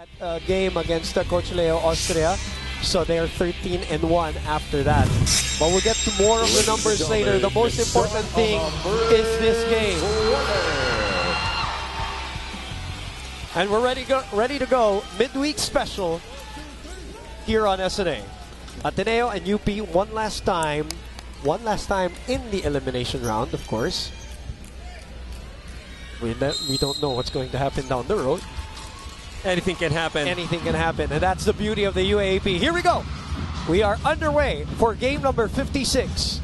that game against Coach Leo Austria. So they are 13-1 after that. But we'll get to more of the numbers later. The most important thing is this game. And we're ready to go. Midweek special here on SNA. Ateneo and UP one last time in the elimination round, of course. We don't know what's going to happen down the road. Anything can happen. Anything can happen, and that's the beauty of the UAAP. Here we go. We are underway for game number 56.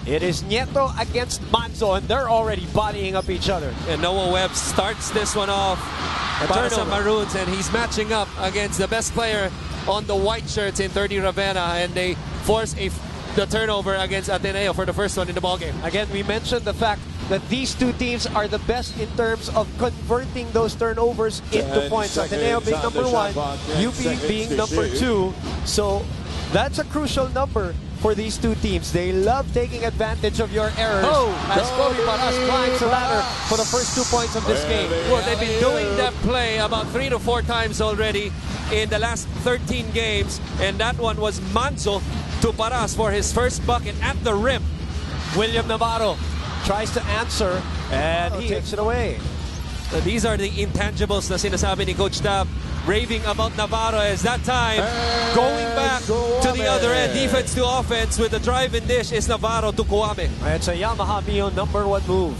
It is Nieto against Manzo, and they're already bodying up each other. And Noah Webb starts this one off para sa Maroons, and he's matching up against the best player on the white shirts in 30 Ravenna, and they force the turnover against Ateneo for the first one in the ballgame. Again, we mentioned the fact that these two teams are the best in terms of converting those turnovers into points. Ateneo being number 1, UP being number 2. So that's a crucial number for these two teams. They love taking advantage of your errors. As Kobe Paras climbs the ladder for the first 2 points of this game. Well, they've been doing that play about 3 to 4 times already in the last 13 games. And that one was Manzo to Paras for his first bucket at the rim. William Navarro tries to answer, and he takes it away. So these are the intangibles na sinasabi ni Coach Tab, raving about Navarro as that time going back to the other end. Defense to offense with the drive and dish is Navarro to Kuame. It's a Yamaha Mio #1 move.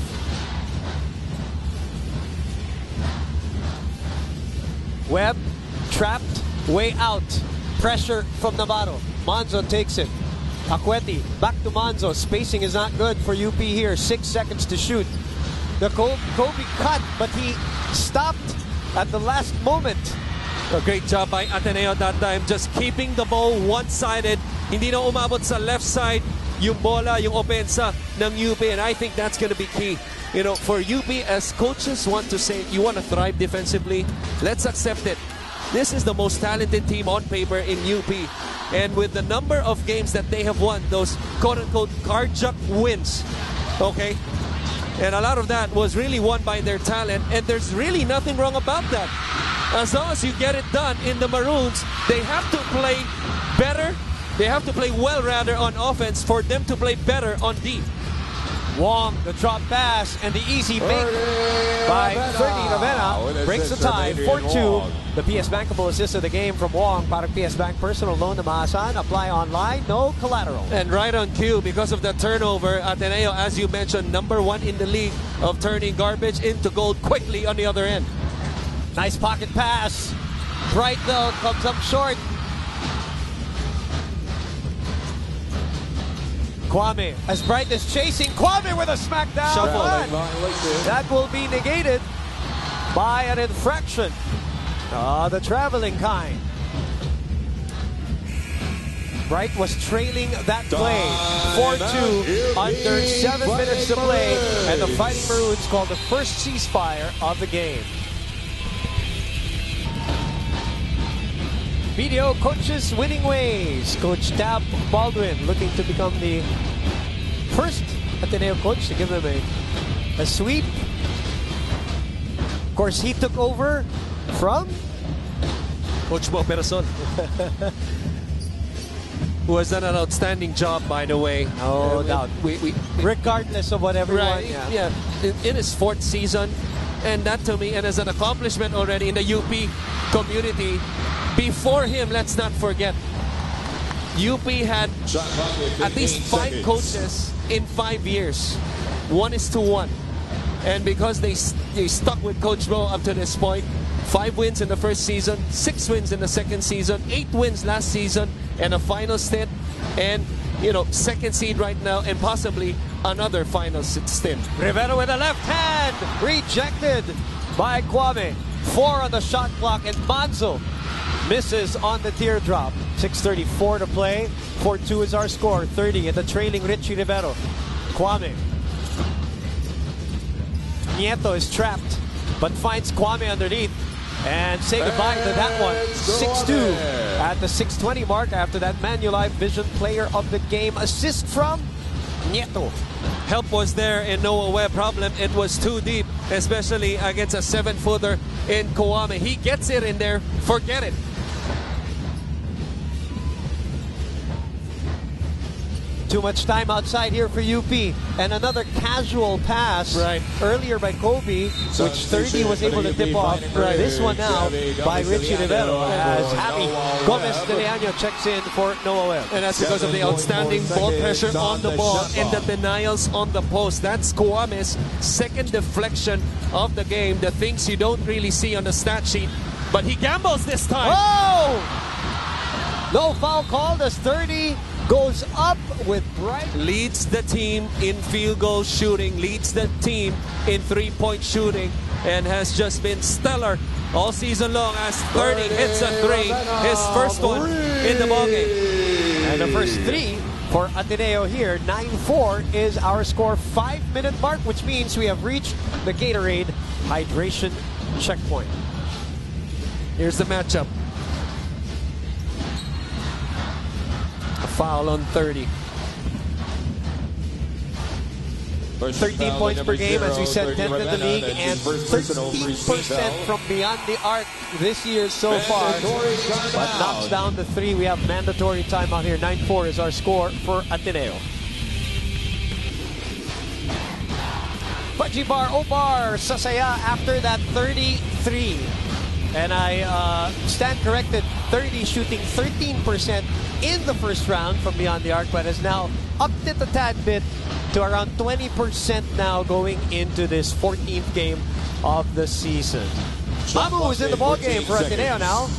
Webb trapped, way out. Pressure from Navarro. Manzo takes it. Akweti, back to Manzo. Spacing is not good for UP here. 6 seconds to shoot. The Kobe cut, but he stopped at the last moment. A great job by Ateneo that time, just keeping the ball one-sided. Hindi na umabot sa left side yung bola, yung opensa ng UP, and I think that's going to be key. You know, for UP, as coaches want to say, you want to thrive defensively, let's accept it. This is the most talented team on paper in UP. And with the number of games that they have won, those quote-unquote carjack wins, okay? And a lot of that was really won by their talent, and there's really nothing wrong about that. As long as you get it done in the Maroons, they have to play better. They have to play well, rather, on offense for them to play better on D. Wong, the drop pass, and the easy make by 30 Ravenna breaks the tie, 4-2. The PS Bankable assist of the game from Wong. Para PS Bank personal loan na maasahan. Apply online, no collateral. And right on cue, because of the turnover, Ateneo, as you mentioned, #1 in the league of turning garbage into gold quickly on the other end. Nice pocket pass. Bright, though, comes up short. Kwame, as Bright is chasing. Kwame with a smackdown. That will be negated by an infraction. The traveling kind. Bright was trailing that play. 4-2 under 7 minutes to play. And the Fighting Maroons called the first ceasefire of the game. BDO coaches winning ways. Coach Tab Baldwin looking to become the first Ateneo coach to give them a sweep. Of course, he took over from Coach Bo Perason, who has done an outstanding job, by the way. No doubt. Regardless of what everyone... Yeah. In his 4th season. And that to me, and as an accomplishment already in the UP community, before him, let's not forget, UP had at least 5 coaches in 5 years. 1:1. And because they stuck with Coach Bo up to this point, 5 wins in the first season, 6 wins in the second season, 8 wins last season, and a final stint. And, you know, 2nd seed right now, and possibly another final stint. Rivera with a left hand, rejected by Kwame. 4 on the shot clock, and Manzo misses on the teardrop. 6:34 to play. 4-2 is our score. 30 at the trailing Richie Rivero. Kwame. Nieto is trapped, but finds Kwame underneath. And say goodbye to that one. 6-2 at the 6:20 mark after that Manulife Vision Player of the Game assist from Nieto. help was there in Noah Webb. Problem, it was too deep, especially against a 7-footer in Kwame. He gets it in there, forget it. Too much time outside here for UP. And another casual pass earlier by Kobe, which 30 was able to tip off. This one now by Richie Rivero as Javi Gomez de Leaño checks in for Noah Webb. And that's because of the outstanding ball pressure on the ball and the denials on the post. That's Kwame's second deflection of the game. The things you don't really see on the stat sheet. But he gambles this time. Oh! No foul called as 30 goes up with Bright. Leads the team in field goal shooting, leads the team in three-point shooting, and has just been stellar all season long as 30 hits a three, his first one in the ballgame. And the first three for Ateneo here. 9-4 is our score. 5-minute mark, which means we have reached the Gatorade hydration checkpoint. Here's the matchup. A foul on 30. 13 points per game, as we said, 10th in the league, and 13% from beyond the arc this year so far. But knocks down the three. We have mandatory timeout here. 9-4 is our score for Ateneo. Pajibar Obar Sasaya after that 33. And I stand corrected, 30 shooting 13% in the first round from beyond the arc, but has now upped it a tad bit to around 20% now going into this 14th game of the season. Mamu is in the ballgame for Ateneo now.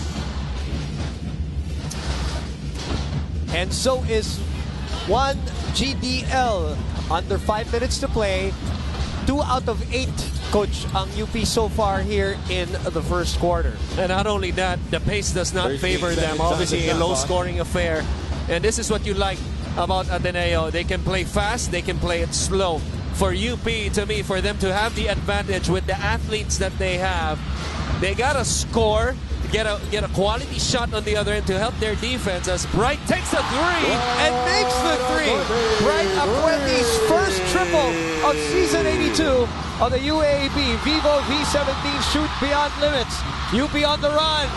And so is one GDL. Under 5 minutes to play. 2 out of 8, Coach, ang UP so far here in the first quarter. And not only that, the pace does not favor them. Obviously, a low-scoring affair. And this is what you like about Ateneo. They can play fast, they can play it slow. For UP, to me, for them to have the advantage with the athletes that they have, they gotta score, get a quality shot on the other end to help their defense as Bright takes a three and makes the three. Bright Apuenti's first triple of season 82 of the UAAP Vivo V17 Shoot Beyond Limits. UP on the run.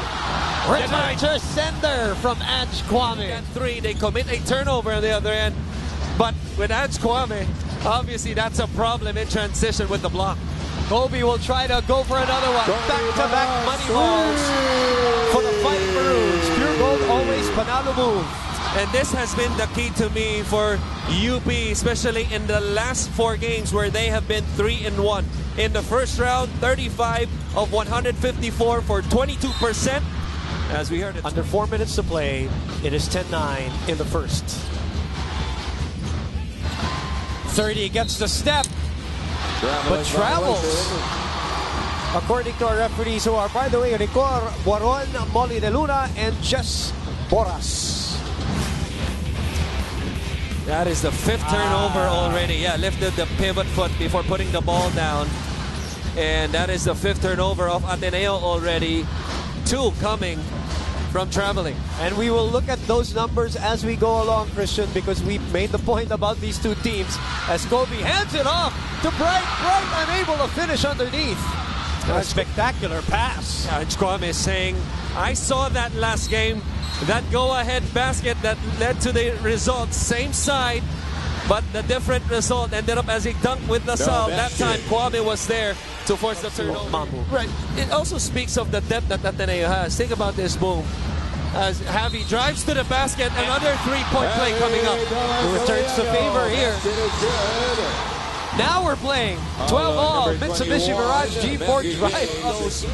Return to sender from Ange Kwame. At three, they commit a turnover on the other end. But with Ange Kwame, obviously that's a problem in transition with the block. Kobe will try to go for another one. Back-to-back money balls for the Fighting Maroons. Pure gold, always Panalo move. And this has been the key to me for UP, especially in the last 4 games where they have been 3-1. In the first round, 35 of 154 for 22%. As we heard it. Under 4 minutes to play, it is 10-9 in the first. 30 gets the step, but travels. According to our referees, who are, by the way, Ricor Boron, Molly De Luna, and Jess Boras. That is the 5th turnover already. Yeah, lifted the pivot foot before putting the ball down. And that is the 5th turnover of Ateneo already. 2 coming from traveling. And we will look at those numbers as we go along, Christian, because we made the point about these two teams as Kobe hands it off to Bright. Bright unable to finish underneath. A spectacular pass. Ange Kwame is saying, I saw that last game, that go-ahead basket that led to the result, same side, but the different result ended up as a dunk with LaSalle. That time, Kwame was there to force the turnover. Right. It also speaks of the depth that Ateneo has. Think about this, boom. As Javi drives to the basket, another three-point play coming up. Who returns to favor here. Now we're playing 12 all. Mitsubishi Mirage G4 drive. Those,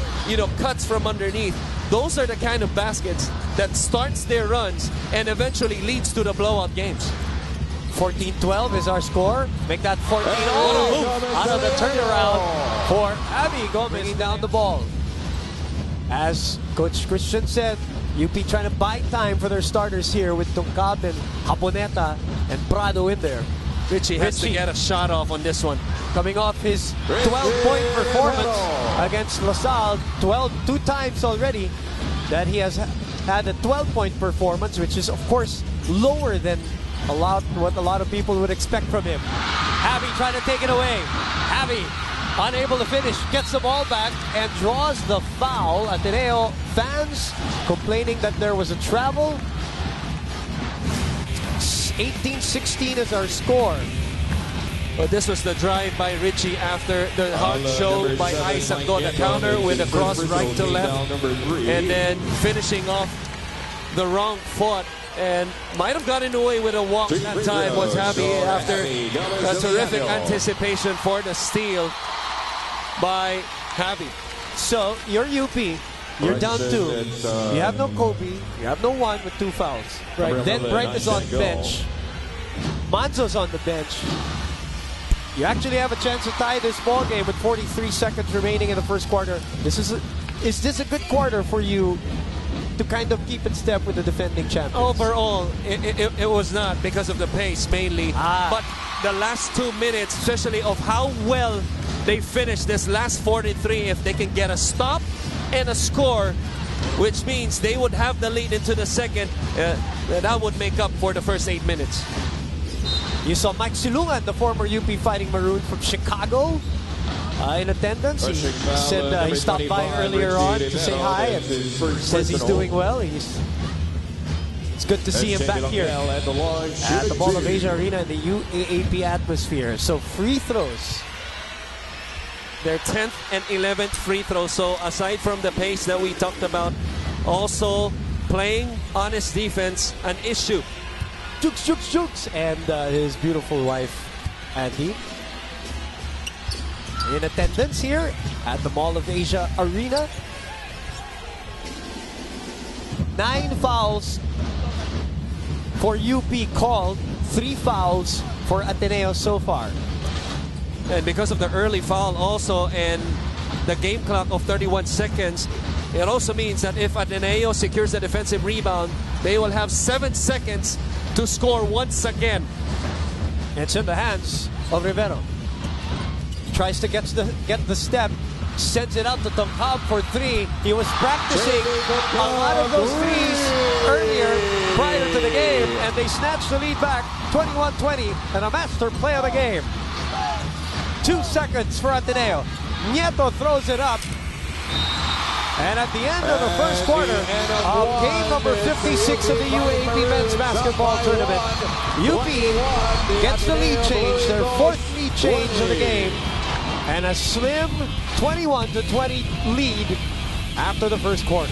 cuts from underneath. Those are the kind of baskets that starts their runs and eventually leads to the blowout games. 14-12 is our score. Make that 14 out of the turnaround for Abby Gomez bringing down the ball. As Coach Christian said, UP trying to buy time for their starters here with Tungkab and Japoneta and Prado in there. Richie has to get a shot off on this one. Coming off his 12-point performance against LaSalle, 2 times already that he has had a 12-point performance, which is of course lower than what a lot of people would expect from him. Javi trying to take it away. Javi, unable to finish, gets the ball back and draws the foul. Ateneo fans complaining that there was a travel. 18-16 is our score. But this was the drive by Richie after the hard show by Isaac. The counter with a cross right to left. And then finishing off the wrong foot. And might have gotten away with a walk that time was Javi after a terrific anticipation for the steal by Javi. So you're UP. You're down 2. You have no Kobe. You have no one with 2 fouls. Right. Then Bright is on the bench. Manzo's on the bench. You actually have a chance to tie this ball game with 43 seconds remaining in the first quarter. Is this a good quarter for you to kind of keep in step with the defending champions? Overall, it was not because of the pace mainly. But the last 2 minutes, especially of how well they finished this last 43, if they can get a stop and a score, which means they would have the lead into the second, that would make up for the first 8 minutes. You saw Mike Silungan, the former UP Fighting Maroon from Chicago, in attendance. He said he stopped by earlier on to say hi and says he's doing well. It's good to see him back here at the Mall of Asia Arena in the UAAP atmosphere. So free throws. Their 10th and 11th free throws. So aside from the pace that we talked about, also playing honest defense, an issue. Jukes, Jukes, Jukes, and his beautiful wife, Andy, in attendance here at the Mall of Asia Arena. 9 fouls for UP called, 3 fouls for Ateneo so far. And because of the early foul also and the game clock of 31 seconds, it also means that if Ateneo secures the defensive rebound, they will have 7 seconds to score once again. It's in the hands of Rivero. Tries to get the step, sends it out to Tongkab for 3. He was practicing a lot of those threes earlier prior to the game, and they snatched the lead back 21-20, and a master play of the game. 2 seconds for Ateneo. Nieto throws it up. And at the end of the first quarter of game number 56 of the UAAP Men's Basketball Tournament, UP gets the lead change, their 4th lead change of the game, and a slim 21-20 lead after the first quarter.